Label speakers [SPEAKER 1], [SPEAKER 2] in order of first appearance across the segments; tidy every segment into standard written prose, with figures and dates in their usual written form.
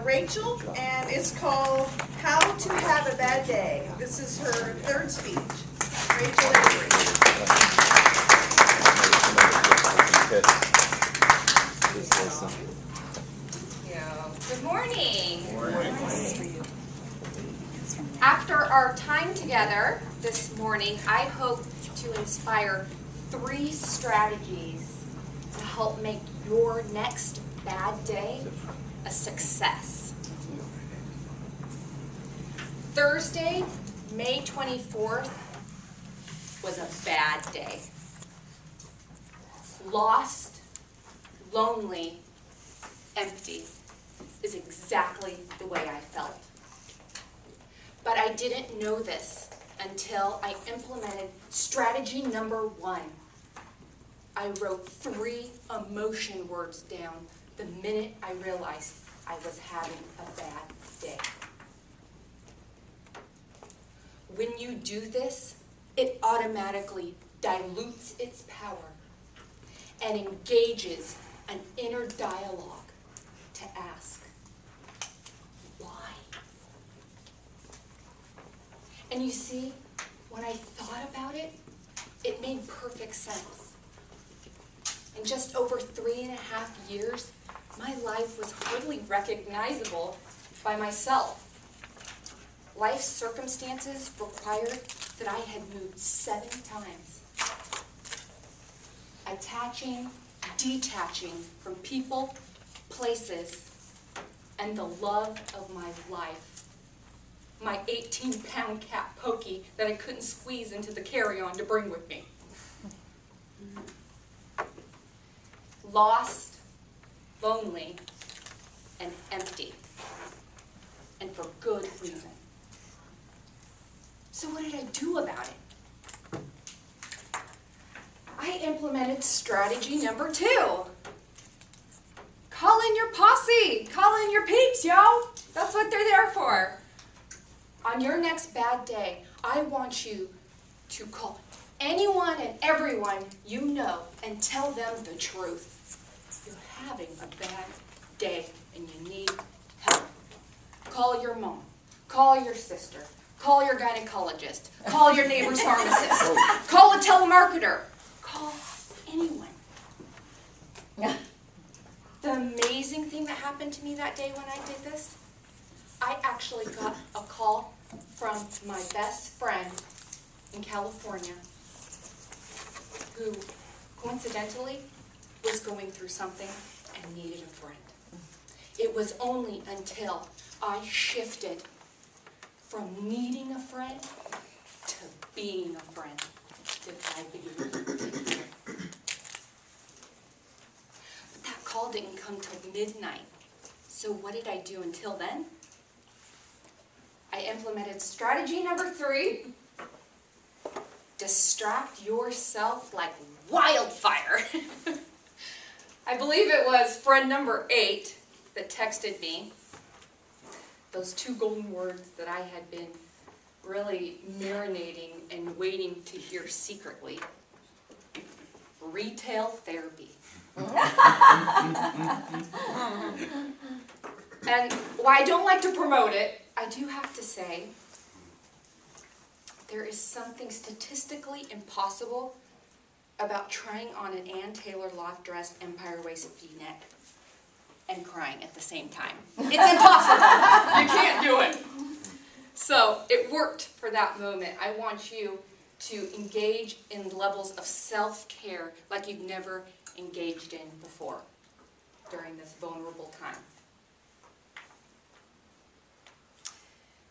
[SPEAKER 1] Rachel, and it's called How to Have a Bad Day. This is her third speech. Rachel Avery.
[SPEAKER 2] Good morning. Good morning. After our time together this morning, I hope to inspire 3 strategies to help make your next bad day a success. Thursday, May 24th was a bad day. Lost, lonely, empty is exactly the way I felt. But I didn't know this until I implemented strategy number 1. I wrote 3 emotion words down the minute I realized I was having a bad day. When you do this, it automatically dilutes its power and engages an inner dialogue to ask, why? And you see, when I thought about it, it made perfect sense. In just over 3.5 years, my life was hardly recognizable by myself. Life circumstances required that I had moved 7 times. Attaching, detaching from people, places, and the love of my life. My 18-pound cat, Pokey, that I couldn't squeeze into the carry-on to bring with me. Lost, lonely, and empty. And for good reason. So what did I do about it? I implemented strategy number 2. Call in your posse. Call in your peeps, yo. That's what they're there for. On your next bad day, I want you to call anyone and everyone you know and tell them the truth. You're having a bad day and you need help. Call your mom. Call your sister. Call your gynecologist. Call your neighbor's pharmacist. Call a telemarketer. Call anyone. The amazing thing that happened to me that day when I did this, I actually got a call from my best friend in California who, coincidentally, was going through something and needed a friend. It was only until I shifted from needing a friend to being a friend that I began to take care. But that call didn't come till midnight. So what did I do until then? I implemented strategy number 3. Distract yourself like wildfire. I believe it was friend number 8 that texted me those 2 golden words that I had been really marinating and waiting to hear secretly. Retail therapy. And while I don't like to promote it, I do have to say there is something statistically impossible about trying on an Ann Taylor loft dress, empire waist V-neck, and crying at the same time. It's impossible. You can't do it. So it worked for that moment. I want you to engage in levels of self-care like you've never engaged in before during this vulnerable time.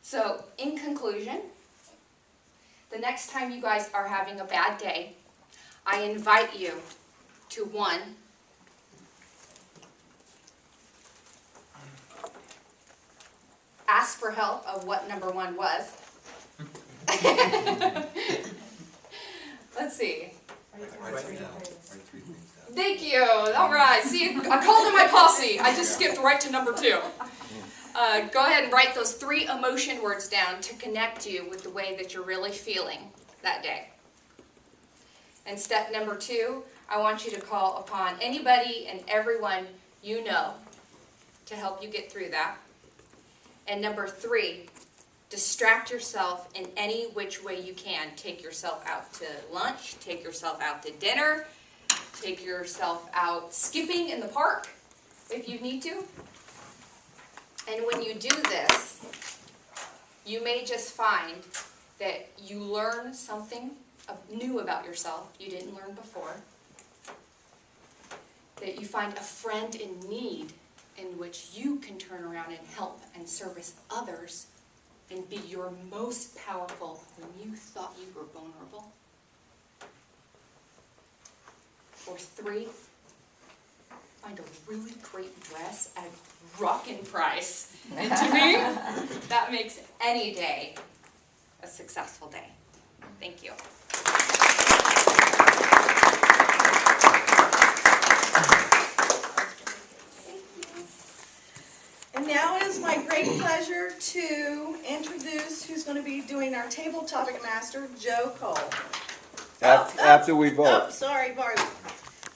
[SPEAKER 2] So, in conclusion, the next time you guys are having a bad day, I invite you to 1, ask for help of what number 1 was. Let's see. Thank you. All right. See, I called in my posse. I just skipped right to number 2. Go ahead and write those 3 emotion words down to connect you with the way that you're really feeling that day. And step number 2, I want you to call upon anybody and everyone you know to help you get through that. And number 3, distract yourself in any which way you can. Take yourself out to lunch, take yourself out to dinner, take yourself out skipping in the park if you need to. And when you do this, you may just find that you learn something new about yourself you didn't learn before, that you find a friend in need in which you can turn around and help and service others and be your most powerful when you thought you were vulnerable. Or 3, find a really great dress at a rockin' price. And to me, that makes any day a successful day. Thank you.
[SPEAKER 1] And now it is my great pleasure to introduce who's going to be doing our table topic master, Joe Cole.
[SPEAKER 3] After we
[SPEAKER 1] Oh,
[SPEAKER 3] vote.
[SPEAKER 1] sorry, Barb.